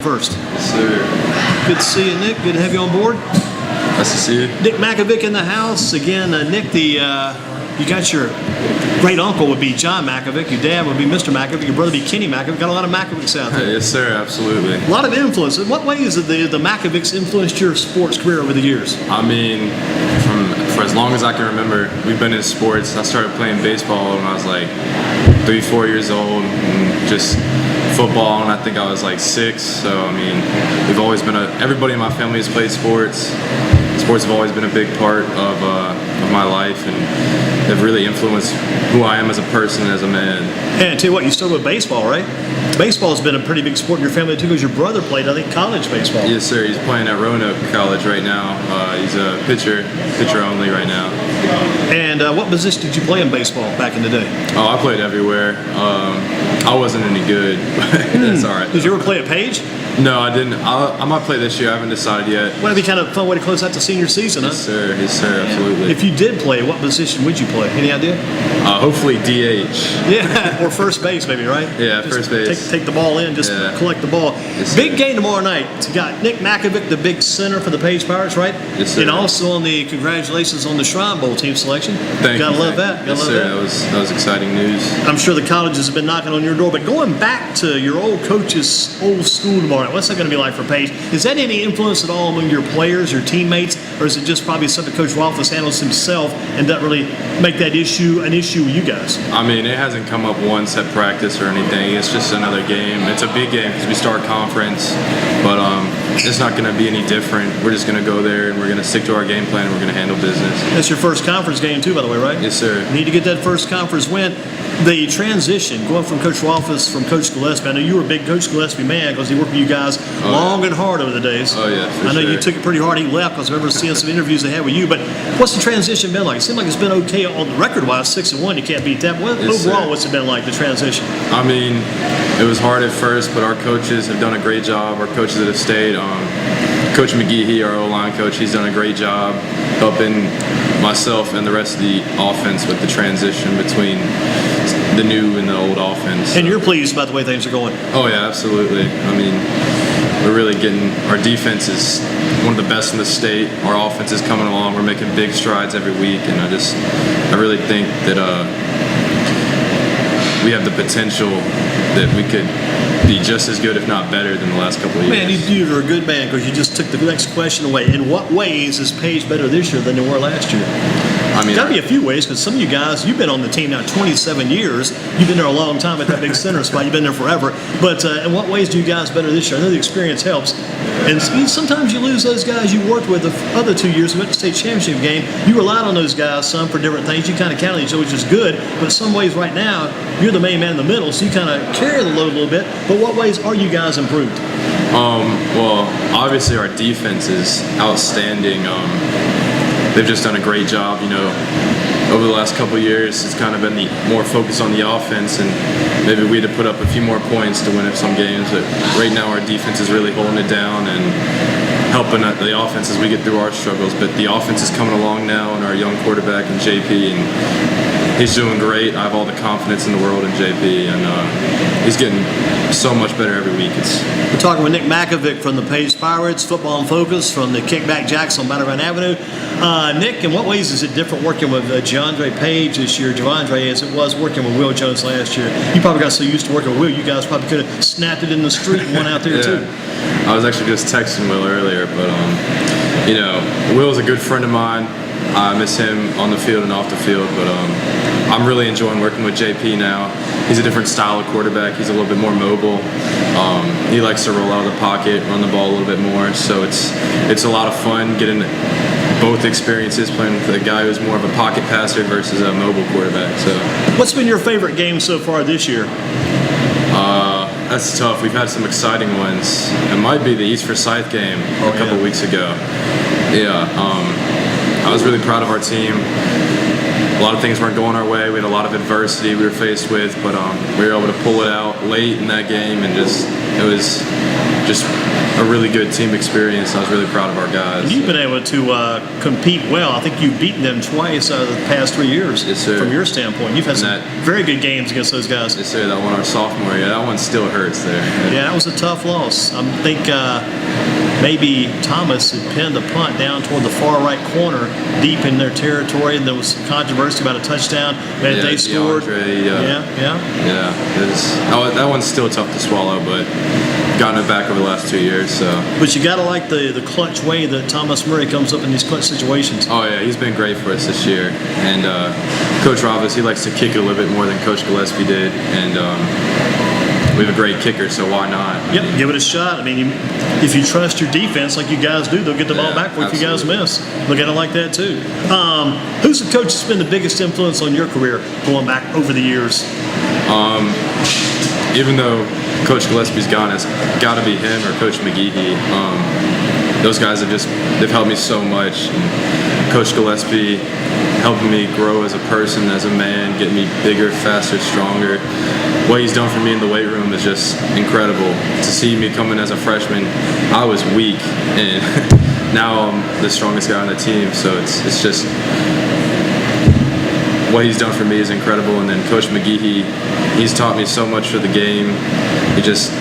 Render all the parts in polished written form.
First. Yes, sir. Good to see you, Nick. Good to have you on board. Nice to see you. Nick Mackovic in the house. Again, Nick, you got your great uncle would be John Mackovic. Your dad would be Mr. Mackovic. Your brother would be Kenny Mackovic. Got a lot of Mackovics out there. Yes, sir. Absolutely. A lot of influence. In what ways have the Mackovics influenced your sports career over the years? I mean, for as long as I can remember, we've been in sports. I started playing baseball when I was like 3-4 years old, and just football, and I think I was like 6. So I mean, we've always been everybody in my family has played sports. Sports have always been a big part of my life, and they've really influenced who I am as a person and as a man. And I tell you what, you started with baseball, right? Baseball has been a pretty big sport in your family too, because your brother played, I think, college baseball. Yes, sir. He's playing at Roanoke College right now. He's a pitcher only right now. And what position did you play in baseball back in the day? Oh, I played everywhere. I wasn't any good, but that's all right. Did you ever play at Page? No, I didn't. I might play this year. I haven't decided yet. Well, that'd be kind of a fun way to close out the senior season, huh? Yes, sir. Yes, sir. Absolutely. If you did play, what position would you play? Any idea? Hopefully DH. Yeah, or first base maybe, right? Yeah, just first base. Take the ball in, just collect the ball. Yes, big game tomorrow night. You got Nick Mackovic, the big center for the Page Pirates, right? Yes, sir. And also on the congratulations on the Shrine Bowl team selection. Thank you. Gotta love that. Yes, sir. That was exciting news. I'm sure the colleges have been knocking on your door, but going back to your old coach's old school tomorrow night, what's that going to be like for Page? Is that any influence at all among your players, your teammates, or is it just probably something Coach Rolfes handles himself and doesn't really make that issue an issue with you guys? I mean, it hasn't come up once at practice or anything. It's just another game. It's a big game because we start conference, but it's not going to be any different. We're just going to go there and we're going to stick to our game plan and we're going to handle business. That's your first conference game too, by the way, right? Yes, sir. You need to get that first conference win. The transition, going from Coach Rolfes from Coach Gillespie, I know you were a big Coach Gillespie man because he worked with you guys long and hard over the days. Oh, yeah, for I know sure. you took it pretty hard. He left because I remember seeing some interviews they had with you. But what's the transition been like? It seems like it's been okay on the record-wise, 6-1. You can't beat that. Yes, overall, sir. what's it been like, the transition? I mean, it was hard at first, but our coaches have done a great job. Our coaches that have stayed. Coach McGehee, our O-line coach, he's done a great job helping myself and the rest of the offense with the transition between the new and the old offense. And you're pleased about the way things are going? Oh, yeah, absolutely. I mean, we're really getting – our defense is one of the best in the state. Our offense is coming along. We're making big strides every week, and I really think that we have the potential that we could be just as good, if not better, than the last couple of years. Man, you're a good man because you just took the next question away. In what ways is Page better this year than they were last year? I mean, got to be a few ways, because some of you guys, you've been on the team now 27 years. You've been there a long time at that big center spot. You've been there forever. But in what ways do you guys better this year? I know the experience helps. And sometimes you lose those guys you worked with the other 2 years who went to state championship game. You relied on those guys some for different things. You kind of counted each other, which is good. But in some ways right now, you're the main man in the middle, so you kind of carry the load a little bit. But what ways are you guys improved? Well, obviously our defense is outstanding. They've just done a great job, over the last couple of years. It's kind of been more focus on the offense, and maybe we had to put up a few more points to win some games, but right now our defense is really holding it down and helping the offense as we get through our struggles. But the offense is coming along now, and our young quarterback in JP, and he's doing great. I have all the confidence in the world in JP, and he's getting so much better every week. We're talking with Nick Mackovic from the Page Pirates, Football in Focus from the Kickback Jacks on Battleground Avenue. Nick, in what ways is it different working with Javondre Page this year, Javondre, as it was working with Will Jones last year? You probably got so used to working with Will, you guys probably could have snapped it in the street and went out there too. I was actually just texting Will earlier, but Will's a good friend of mine. I miss him on the field and off the field, but I'm really enjoying working with JP now. He's a different style of quarterback. He's a little bit more mobile. He likes to roll out of the pocket, run the ball a little bit more. So it's a lot of fun getting both experiences, playing with a guy who's more of a pocket passer versus a mobile quarterback. So, what's been your favorite game so far this year? That's tough. We've had some exciting ones. It might be the East Forsyth game a couple weeks ago. Yeah. I was really proud of our team. A lot of things weren't going our way. We had a lot of adversity we were faced with, but we were able to pull it out late in that game, and it was just a really good team experience. I was really proud of our guys. And you've been able to compete well. I think you've beaten them twice out of the past 3 years. Yes, sir. From your standpoint, you've had some very good games against those guys. Yes, sir. That one our sophomore year, that one still hurts there. Yeah, that was a tough loss. I think maybe Thomas had pinned the punt down toward the far right corner, deep in their territory, and there was some controversy about a touchdown. And they scored. Yeah. That one's still tough to swallow, but gotten it back over the last 2 years. So. But you got to like the clutch way that Thomas Murray comes up in these clutch situations. Oh yeah, he's been great for us this year, and Coach Rovis, he likes to kick it a little bit more than Coach Gillespie did, and we have a great kicker, so why not? Yep, give it a shot. I mean, if you trust your defense like you guys do, they'll get the ball back for you if you guys miss. Look at it like that too. Who's the coach that's been the biggest influence on your career going back over the years? Even though Coach Gillespie's gone, it's got to be him or Coach McGehee. Those guys they've helped me so much. And Coach Gillespie helping me grow as a person, as a man, getting me bigger, faster, stronger. What he's done for me in the weight room is just incredible. To see me coming as a freshman, I was weak, and now I'm the strongest guy on the team. So it's just what he's done for me is incredible. And then Coach McGehee, he's taught me so much for the game. He just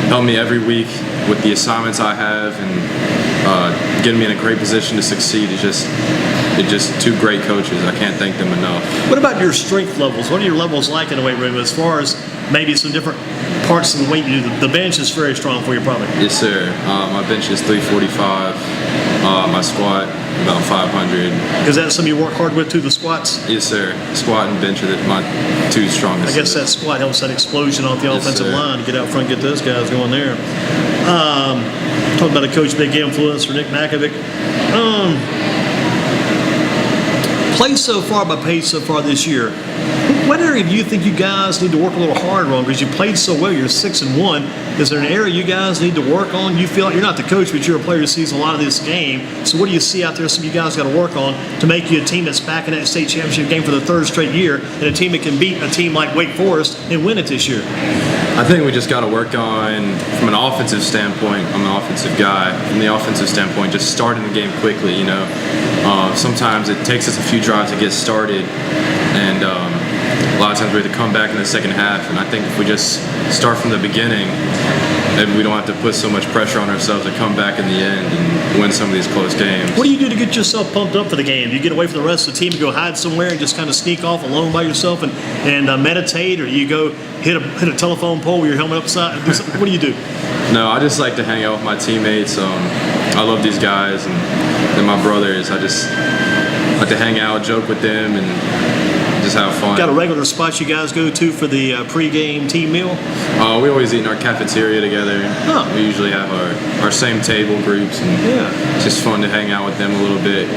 helped me every week with the assignments I have, and getting me in a great position to succeed. It's just two great coaches. I can't thank them enough. What about your strength levels? What are your levels like in the weight room as far as maybe some different parts of the weight you do? The bench is very strong for you, probably. Yes, sir. My bench is 345. My squat, about 500. Is that something you work hard with too, the squats? Yes, sir. Squat and bench are my two strongest. I guess that squat helps that explosion off the offensive line to get out front and get those guys going there. Talking about a coach, big influence for Nick Mackovic. Played so far by pace so far this year. What area do you think you guys need to work a little harder on? Because you played so well, you're 6-1. Is there an area you guys need to work on? You feel like you're not the coach, but you're a player who sees a lot of this game. So what do you see out there? Some of you guys got to work on to make you a team that's back in that state championship game for the third straight year, and a team that can beat a team like Wake Forest and win it this year. I think we just got to work on, from an offensive standpoint. I'm an offensive guy. From the offensive standpoint, just starting the game quickly. Sometimes it takes us a few drives to get started, and a lot of times we have to come back in the second half. And I think if we just start from the beginning, then we don't have to put so much pressure on ourselves to come back in the end and win some of these close games. What do you do to get yourself pumped up for the game? Do you get away from the rest of the team and go hide somewhere and just kind of sneak off alone by yourself and meditate, or you go hit a telephone pole with your helmet upside? What do you do? No, I just like to hang out with my teammates. I love these guys and my brothers. I just like to hang out, joke with them, and just have fun. Got a regular spot you guys go to for the pregame team meal? We always eat in our cafeteria together. Huh. We usually have our same table groups, and it's just fun to hang out with them a little bit.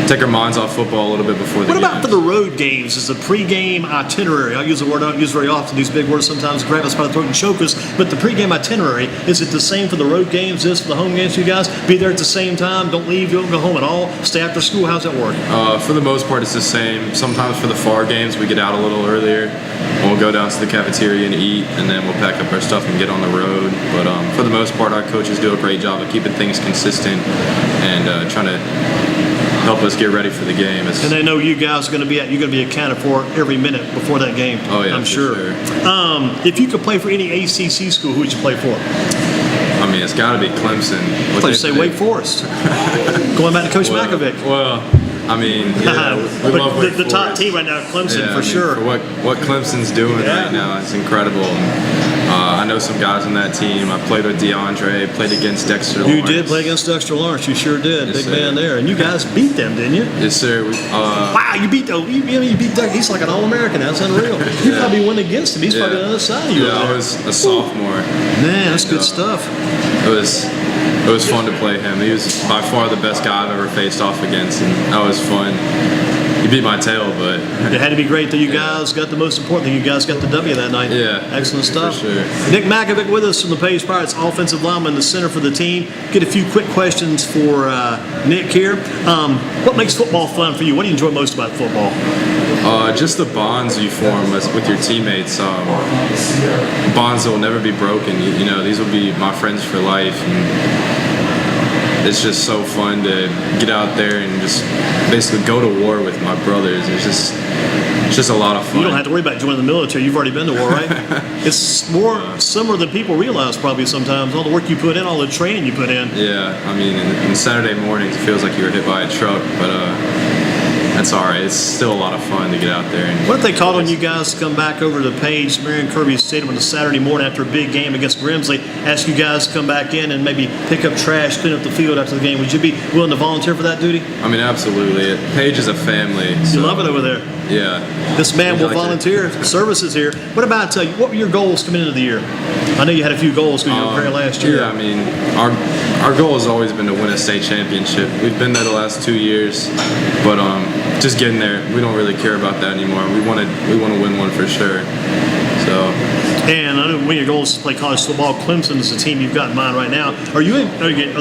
Take our minds off football a little bit before the What about games. for the road games? Is the pregame itinerary, I use a word I don't use very often, these big words sometimes grab us by the throat and choke us, but the pregame itinerary, is it the same for the road games as for the home games for you guys? Be there at the same time, don't leave, you don't go home at all, stay after school, how's that work? For the most part, it's the same. Sometimes for the far games, we get out a little earlier. We'll go down to the cafeteria and eat, and then we'll pack up our stuff and get on the road. But for the most part, our coaches do a great job of keeping things consistent and trying to help us get ready for the game. And they know you guys are going to be you're going to be accounted for every minute before that game. Oh yeah, I'm sure. If you could play for any ACC school, who would you play for? I mean, it's got to be Clemson. Let's say Wake Forest. Going back to Coach Mackovic. Well, I mean, yeah, we love Wake the top Forest. team right now, Clemson, Yeah, for sure. For what Clemson's doing right now, it's incredible. I know some guys on that team. I played with DeAndre, played against Dexter Lawrence. You did play against Dexter Lawrence. You sure did. Yes, Big sir. man there. And you guys beat them, didn't you? Yes, sir. Wow, you beat Dexter. He's like an All-American. That's unreal. You probably went against him. He's probably on the other side of you. Yeah, I was a sophomore. Man, that's good stuff. It was fun to play him. He was by far the best guy I've ever faced off against, and that was fun. he beat my tail, but it had to be great that you guys got the most important thing. You guys got the W that night. Yeah, excellent stuff. For sure. Nick Mackovic with us from the Page Pirates, offensive lineman, the center for the team. Get a few quick questions for Nick here. What makes football fun for you? What do you enjoy most about football? Just the bonds you form with your teammates. Bonds that will never be broken. You know, these will be my friends for life. And it's just so fun to get out there and just basically go to war with my brothers. It's just a lot of fun. You don't have to worry about joining the military. You've already been to war, right? It's more similar than people realize probably sometimes. All the work you put in, all the training you put in. Yeah, I mean, in Saturday mornings, it feels like you were hit by a truck, but that's all right. It's still a lot of fun to get out there. And what if they called on you guys to come back over to Page, Marion Kirby Stadium on a Saturday morning after a big game against Grimsley, ask you guys to come back in and maybe pick up trash, clean up the field after the game? Would you be willing to volunteer for that duty? I mean, absolutely. Page is a family. You love it over there. Yeah. This man will volunteer. Services here. What about what were your goals coming into the year? I know you had a few goals because you were there last year. Yeah, I mean, our goal has always been to win a state championship. We've been there the last 2 years, but just getting there, we don't really care about that anymore. We want to win one for sure. So. And I know one of your goals is to play college football. Clemson is the team you've got in mind right now. Are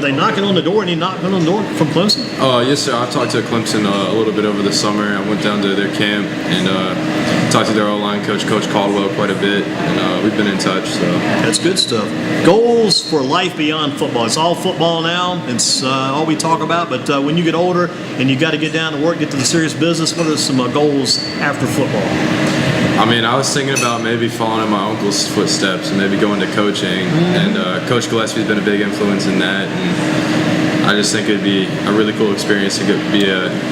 they knocking on the door? Any knocking on the door from Clemson? Yes, sir. I've talked to Clemson a little bit over the summer. I went down to their camp and talked to their O-line coach, Coach Caldwell, quite a bit, and we've been in touch. So that's good stuff. Goals for life beyond football. It's all football now. It's all we talk about. But when you get older and you got to get down to work, get to the serious business, what are some goals after football? I mean, I was thinking about maybe following in my uncle's footsteps and maybe going to coaching. And Coach Gillespie's been a big influence in that. And I just think it'd be a really cool experience to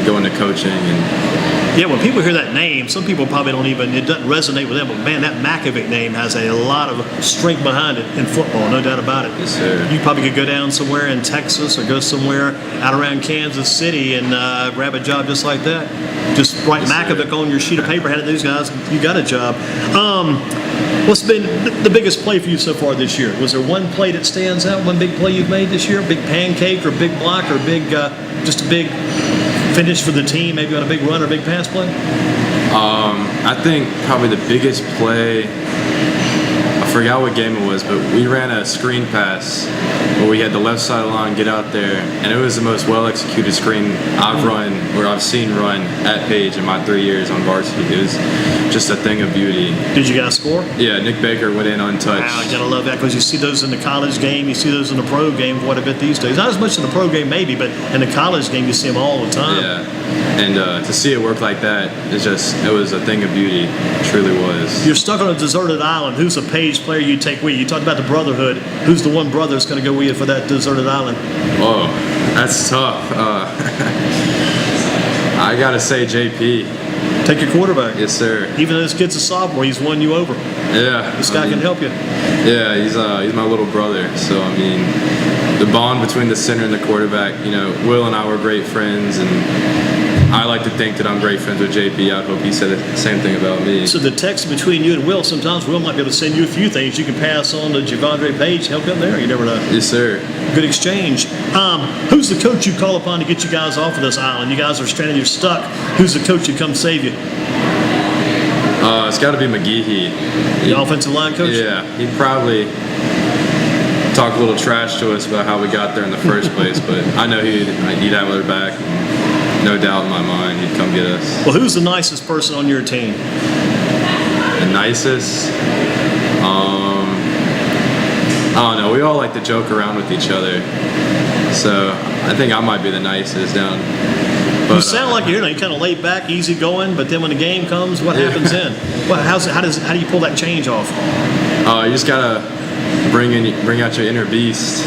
go into coaching. And yeah, when people hear that name, some people probably it doesn't resonate with them. But man, that Mackovic name has a lot of strength behind it in football, no doubt about it. Yes, sir. You probably could go down somewhere in Texas or go somewhere out around Kansas City and grab a job just like that. Just write Mackovic on your sheet of paper, hand it to these guys, you got a job. What's been the biggest play for you so far this year? Was there one play that stands out, one big play you've made this year? Big pancake or big block or just a big finish for the team, maybe on a big run or big pass play? I think probably the biggest play, I forgot what game it was, but we ran a screen pass where we had the left side of the line get out there, and it was the most well-executed screen I've run or I've seen run at Page in my 3 years on varsity. It was just a thing of beauty. Did you guys score? Yeah, Nick Baker went in untouched. Wow, you gotta love that because you see those in the college game, you see those in the pro game quite a bit these days. Not as much in the pro game maybe, but in the college game you see them all the time. Yeah, and to see it work like that, it was a thing of beauty. It truly was. You're stuck on a deserted island. Who's a Page player you take with you? You talked about the brotherhood. Who's the one brother that's going to go with you for that deserted island? Oh, that's tough. I got to say JP. Take your quarterback. Yes, sir. Even though this kid's a sophomore, he's won you over. Yeah. This guy can help you. Yeah, he's my little brother. So, I mean, the bond between the center and the quarterback, Will and I were great friends, and I like to think that I'm great friends with JP. I hope he said the same thing about me. So the text between you and Will, sometimes Will might be able to send you a few things you can pass on to Javondre Page, help him there. You never know. Yes, sir. Good exchange. Who's the coach you call upon to get you guys off of this island? You guys are stranded, you're stuck. Who's the coach who come save you? It's got to be McGehee. The offensive line coach? Yeah, he'd probably talk a little trash to us about how we got there in the first place, but I know he'd have our back. No doubt in my mind, he'd come get us. Well, who's the nicest person on your team? The nicest? I don't know. We all like to joke around with each other. So I think I might be the nicest down. But, you sound like you're kind of laid back, easy going, but then when the game comes, what happens then? Well, how do you pull that change off? You just gotta bring out your inner beast.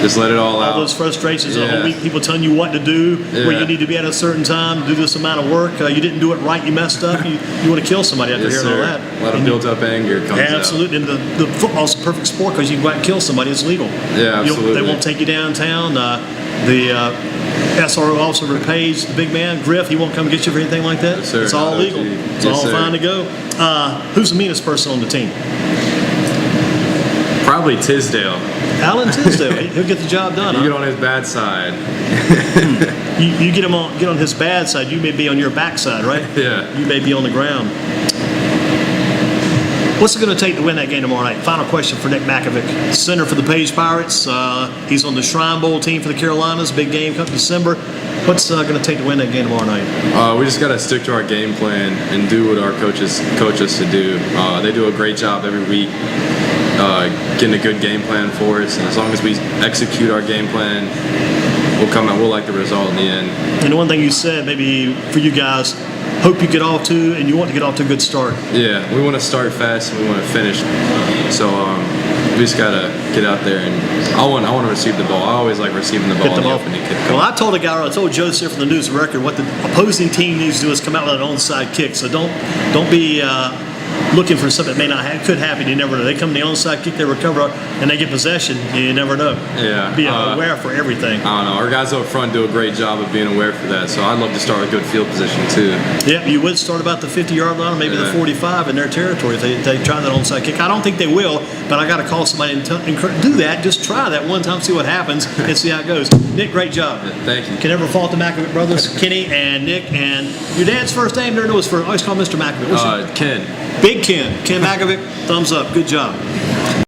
Just let it all out. All those frustrations, the whole week, people telling you what to do, where you need to be at a certain time, do this amount of work. You didn't do it right, you messed up. You want to kill somebody after hearing all that. A lot of built-up anger comes out. Absolutely, and the football's a perfect sport because you can go out and kill somebody. It's legal. Yeah, absolutely. They won't take you downtown. The SRO officer for Page, the big man, Griff, he won't come get you for anything like that. Yes, sir. It's all legal. It's all fine to go. Who's the meanest person on the team? Probably Tisdale. Alan Tisdale. He'll get the job done. You get on his bad side. You get on his bad side, you may be on your backside, right? Yeah. You may be on the ground. What's it going to take to win that game tomorrow night? Final question for Nick Mackovic, center for the Page Pirates. He's on the Shrine Bowl team for the Carolinas. Big game come December. What's going to take to win that game tomorrow night? We just got to stick to our game plan and do what our coaches coach us to do. They do a great job every week getting a good game plan for us. And as long as we execute our game plan, we'll like the result in the end. And the one thing you said, maybe for you guys, hope you get off to, and you want to get off to a good start. Yeah, we want to start fast and we want to finish. So we just gotta get out there, and I want to receive the ball. I always like receiving the ball in the opening kick. Well, I told Joseph from the News Record what the opposing team needs to do is come out with an onside kick. So don't be looking for something that may not could happen. You never know. They come to the onside kick, they recover, and they get possession. You never know. Yeah. Be aware for everything. I don't know. Our guys up front do a great job of being aware for that. So I'd love to start with good field position too. Yeah, you would start about the 50-yard line, or maybe the 45 in their territory if they try that onside kick. I don't think they will, but I got to call somebody and do that. Just try that one time, see what happens, and see how it goes. Nick, great job. Yeah, thank you. Can never fault the Mackovic brothers, Kenny and Nick. And your dad's first name, there was for always call Mr. Mackovic. Ken. Big Ken Mackovic, thumbs up. Good job.